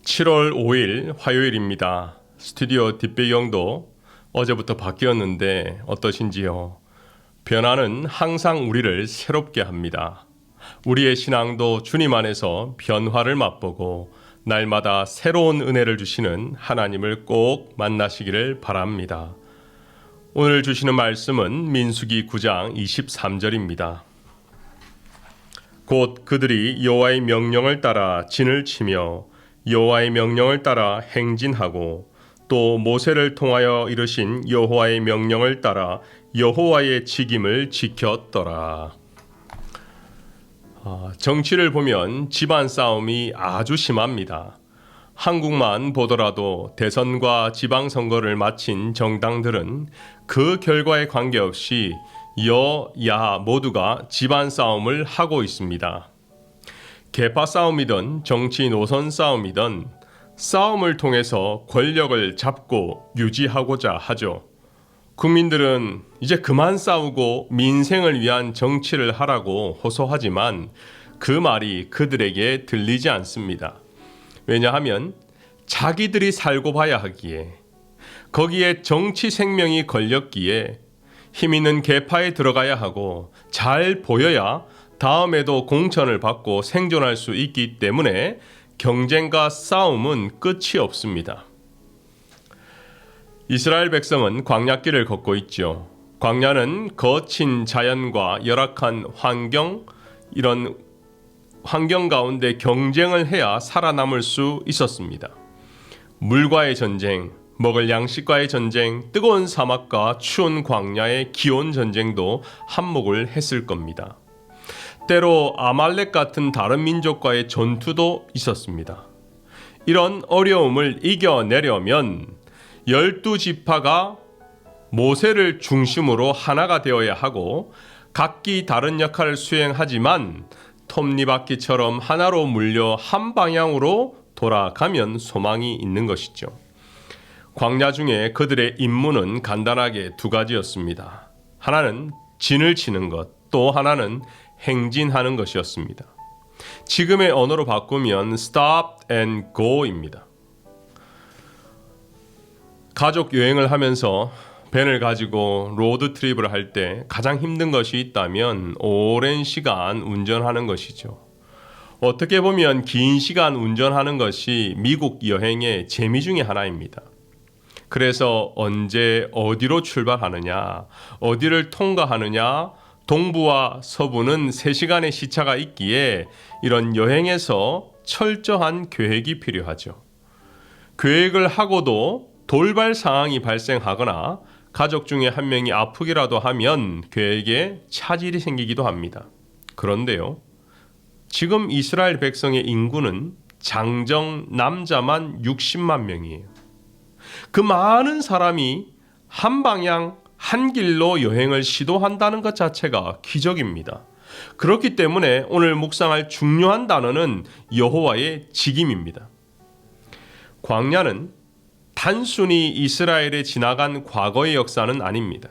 7월 5일 화요일입니다. 스튜디오 뒷배경도 어제부터 바뀌었는데 어떠신지요? 변화는 항상 우리를 새롭게 합니다. 우리의 신앙도 주님 안에서 변화를 맛보고 날마다 새로운 은혜를 주시는 하나님을 꼭 만나시기를 바랍니다. 오늘 주시는 말씀은 민수기 9장 23절입니다. 곧 그들이 여호와의 명령을 따라 진을 치며 여호와의 명령을 따라 행진하고 또 모세를 통하여 이르신 여호와의 명령을 따라 여호와의 직임을 지켰더라. 정치를 보면 집안 싸움이 아주 심합니다. 한국만 보더라도 대선과 지방선거를 마친 정당들은 그 결과에 관계없이 여야 모두가 집안 싸움을 하고 있습니다. 계파 싸움이든 정치 노선 싸움이든 싸움을 통해서 권력을 잡고 유지하고자 하죠. 국민들은 이제 그만 싸우고 민생을 위한 정치를 하라고 호소하지만 그 말이 그들에게 들리지 않습니다. 왜냐하면 자기들이 살고 봐야 하기에, 거기에 정치 생명이 걸렸기에 힘 있는 계파에 들어가야 하고 잘 보여야 다음에도 공천을 받고 생존할 수 있기 때문에 경쟁과 싸움은 끝이 없습니다. 이스라엘 백성은 광야길을 걷고 있죠. 광야는 거친 자연과 열악한 이런 환경 가운데 경쟁을 해야 살아남을 수 있었습니다. 물과의 전쟁, 먹을 양식과의 전쟁, 뜨거운 사막과 추운 광야의 기온 전쟁도 한몫을 했을 겁니다. 때로 아말렉 같은 다른 민족과의 전투도 있었습니다. 이런 어려움을 이겨내려면 12지파가 모세를 중심으로 하나가 되어야 하고 각기 다른 역할을 수행하지만 톱니바퀴처럼 하나로 물려 한 방향으로 돌아가면 소망이 있는 것이죠. 광야 중에 그들의 임무는 간단하게 두 가지였습니다. 하나는 진을 치는 것, 또 하나는 행진하는 것이었습니다. 지금의 언어로 바꾸면 stop and go입니다. 가족 여행을 하면서 밴을 가지고 로드 트립을 할 때 가장 힘든 것이 있다면 오랜 시간 운전하는 것이죠. 어떻게 보면 긴 시간 운전하는 것이 미국 여행의 재미 중에 하나입니다. 그래서 언제 어디로 출발하느냐, 어디를 통과하느냐, 동부와 서부는 3시간의 시차가 있기에 이런 여행에서 철저한 계획이 필요하죠. 계획을 하고도 돌발 상황이 발생하거나 가족 중에 한 명이 아프기라도 하면 계획에 차질이 생기기도 합니다. 그런데요, 지금 이스라엘 백성의 인구는 장정 남자만 60만 명이에요. 그 많은 사람이 한 방향 한 길로 여행을 시도한다는 것 자체가 기적입니다. 그렇기 때문에 오늘 묵상할 중요한 단어는 여호와의 직임입니다. 광야는 단순히 이스라엘에 지나간 과거의 역사는 아닙니다.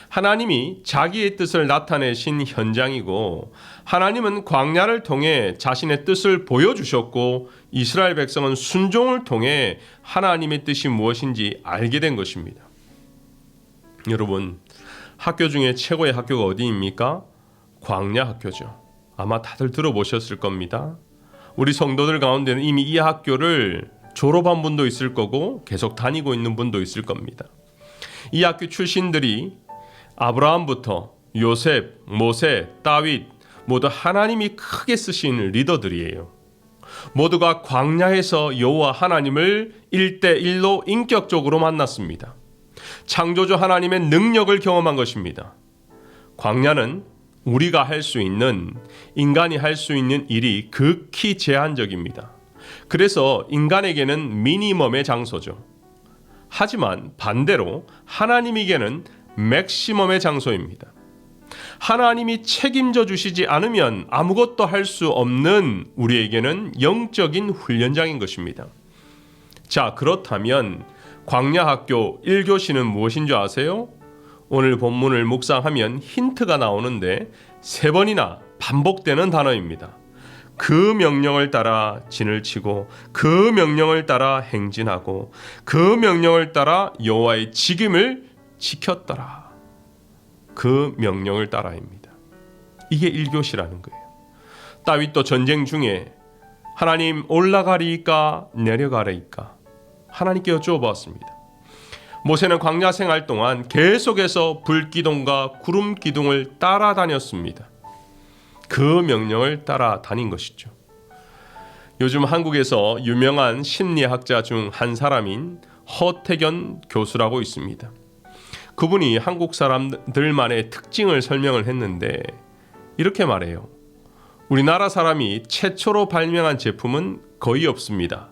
하나님이 자기의 뜻을 나타내신 현장이고, 하나님은 광야를 통해 자신의 뜻을 보여주셨고, 이스라엘 백성은 순종을 통해 하나님의 뜻이 무엇인지 알게 된 것입니다. 여러분, 학교 중에 최고의 학교가 어디입니까? 광야 학교죠. 아마 다들 들어보셨을 겁니다. 우리 성도들 가운데는 이미 이 학교를 졸업한 분도 있을 거고 계속 다니고 있는 분도 있을 겁니다. 이 학교 출신들이 아브라함부터 요셉, 모세, 다윗 모두 하나님이 크게 쓰신 리더들이에요. 모두가 광야에서 여호와 하나님을 1대1로 인격적으로 만났습니다. 창조주 하나님의 능력을 경험한 것입니다. 광야는 우리가 할 수 있는, 인간이 할 수 있는 일이 극히 제한적입니다. 그래서 인간에게는 미니멈의 장소죠. 하지만 반대로 하나님에게는 맥시멈의 장소입니다. 하나님이 책임져 주시지 않으면 아무것도 할 수 없는 우리에게는 영적인 훈련장인 것입니다. 자, 그렇다면 광야학교 1교시는 무엇인 줄 아세요? 오늘 본문을 묵상하면 힌트가 나오는데 3번이나 반복되는 단어입니다. 그 명령을 따라 진을 치고 그 명령을 따라 행진하고 그 명령을 따라 여호와의 직임을 지켰더라. 그 명령을 따라입니다. 이게 1교시라는 거예요. 다윗도 전쟁 중에 하나님 올라가리이까 내려가리이까 하나님께 여쭈어보았습니다. 모세는 광야 생활 동안 계속해서 불기둥과 구름 기둥을 따라다녔습니다. 그 명령을 따라다닌 것이죠. 요즘 한국에서 유명한 심리학자 중 한 사람인 허태견 교수라고 있습니다. 그분이 한국 사람들만의 특징을 설명을 했는데 이렇게 말해요. 우리나라 사람이 최초로 발명한 제품은 거의 없습니다.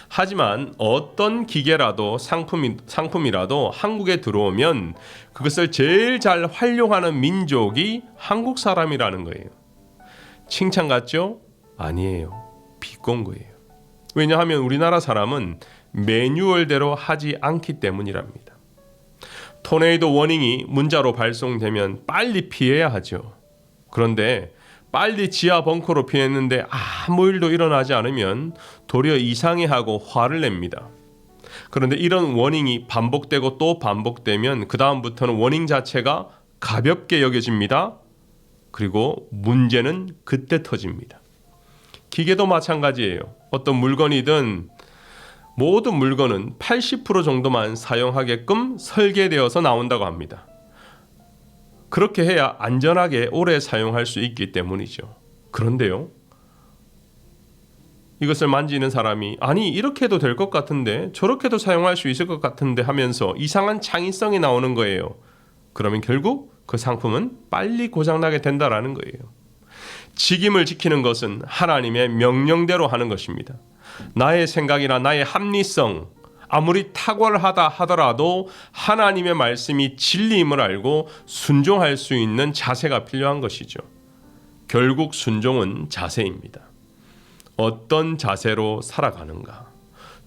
하지만 어떤 기계라도 상품이라도 한국에 들어오면 그것을 제일 잘 활용하는 민족이 한국 사람이라는 거예요. 칭찬 같죠? 아니에요. 비꼰 거예요. 왜냐하면 우리나라 사람은 매뉴얼대로 하지 않기 때문이랍니다. 토네이도 워닝이 문자로 발송되면 빨리 피해야 하죠. 그런데 빨리 지하 벙커로 피했는데 아무 일도 일어나지 않으면 도리어 이상해하고 화를 냅니다. 그런데 이런 워닝이 반복되고 또 반복되면 그 다음부터는 워닝 자체가 가볍게 여겨집니다. 그리고 문제는 그때 터집니다. 기계도 마찬가지예요. 어떤 물건이든 모든 물건은 80% 정도만 사용하게끔 설계되어서 나온다고 합니다. 그렇게 해야 안전하게 오래 사용할 수 있기 때문이죠. 그런데요, 이것을 만지는 사람이 아니 이렇게 해도 될 것 같은데 저렇게도 사용할 수 있을 것 같은데 하면서 이상한 창의성이 나오는 거예요. 그러면 결국 그 상품은 빨리 고장나게 된다라는 거예요. 직임을 지키는 것은 하나님의 명령대로 하는 것입니다. 나의 생각이나 나의 합리성, 아무리 탁월하다 하더라도 하나님의 말씀이 진리임을 알고 순종할 수 있는 자세가 필요한 것이죠. 결국 순종은 자세입니다. 어떤 자세로 살아가는가?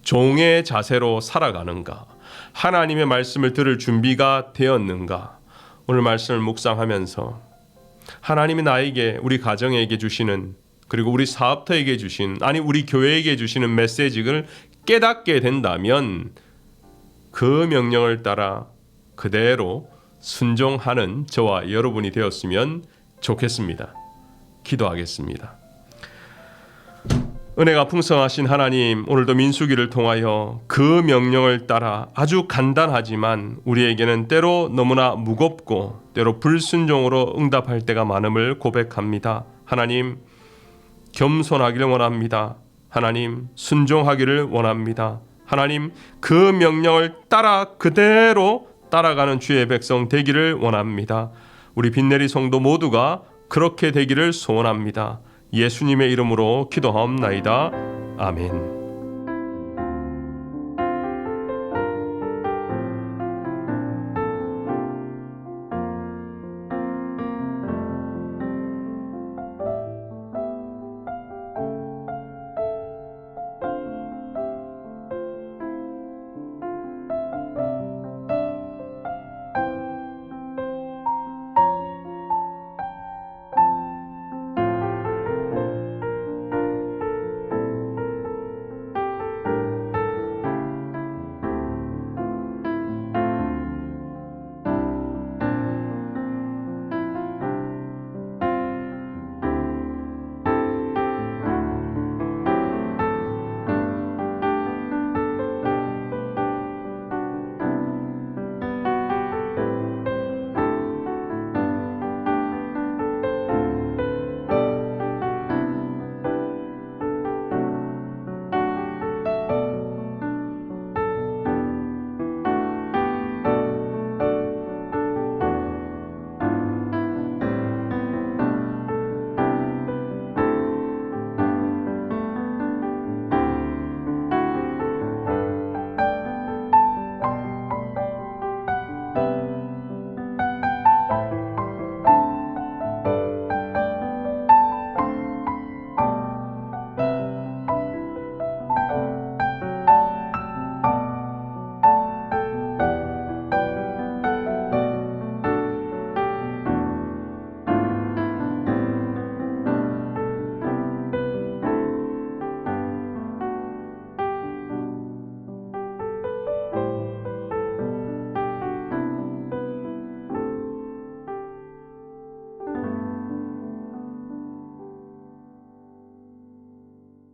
종의 자세로 살아가는가? 하나님의 말씀을 들을 준비가 되었는가? 오늘 말씀을 묵상하면서 하나님이 나에게, 우리 가정에게 주시는, 그리고 우리 사업터에게 주신, 아니 우리 교회에게 주시는 메시지를 깨닫게 된다면 그 명령을 따라 그대로 순종하는 저와 여러분이 되었으면 좋겠습니다. 기도하겠습니다. 은혜가 풍성하신 하나님, 오늘도 민수기를 통하여 그 명령을 따라 아주 간단하지만 우리에게는 때로 너무나 무겁고 때로 불순종으로 응답할 때가 많음을 고백합니다. 하나님, 겸손하기를 원합니다. 하나님, 순종하기를 원합니다. 하나님, 그 명령을 따라 그대로 따라가는 주의 백성 되기를 원합니다. 우리 빛내리 성도 모두가 그렇게 되기를 소원합니다. 예수님의 이름으로 기도하옵나이다. 아멘.